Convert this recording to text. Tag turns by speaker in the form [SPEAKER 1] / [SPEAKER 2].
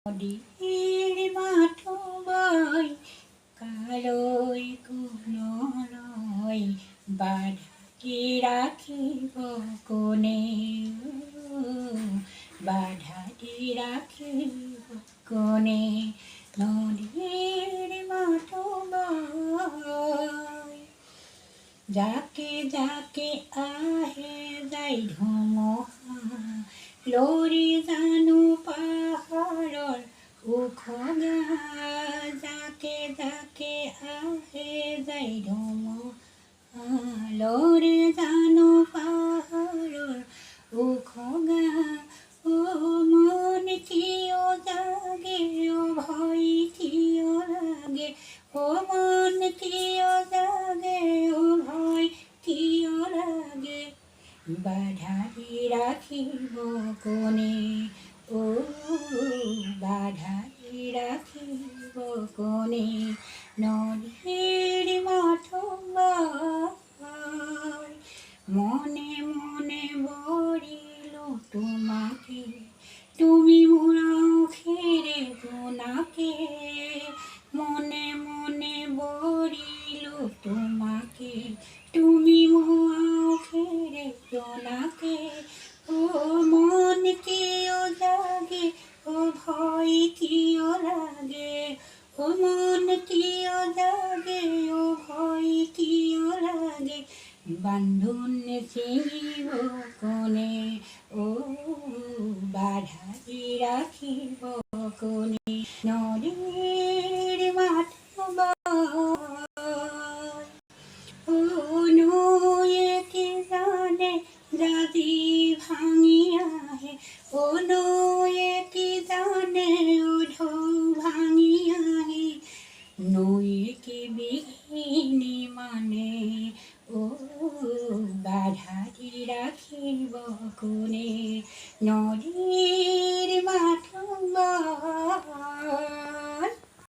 [SPEAKER 1] নদীর মাঠো বই কারই কোনো নয়, বাধা কি রাখিব কোনে, বাধা কি রাখিব কোনে। নদীর মাঠো বই যাকে যাকে আহে যাই ধুমুহা, লৰি জানো পাহাৰৰ ওখ গা, যাকে যাকে আহে যাই ধুমুহা, লৰি জানো পাহাৰৰ ওখ গা। ও মন কিয় জাগে, ও ভয় কিয় লাগে, ও মন কিয় জাগে, ও ভয় কিয় লাগে, বাধা দি ৰাখিব কোনে, ও বাধা দি ৰাখিব কোনে। নদীৰ মাথো বই মনে মনে বৰিলো তোমাকে, তুমি মোৰ আঁখেৰে জোনাকে, মনে মনে বৰিলো তোমাকে, তুমি মোৰ আঁখেৰে জোনাকে। ও মন কিয় জাগে, ও ভয় কিয় লাগে, ও মন কিয় জাগে, ও ভয় কিয় লাগে, বান্ধোন ছিঙিব কোনে, ও বাধা দি ৰাখিব কোনে। নদীৰ মাথো বই ও নৈয়ে কি জানে জাজি ভাঙি আহে, ও নৈয়ে কি জানে ও ঢৌ ভাঙি আহে, নৈয়ে কি বিঘিনি মানে, ও বাধা দি ৰাখিব কোনে। নদীৰ মাথো বই।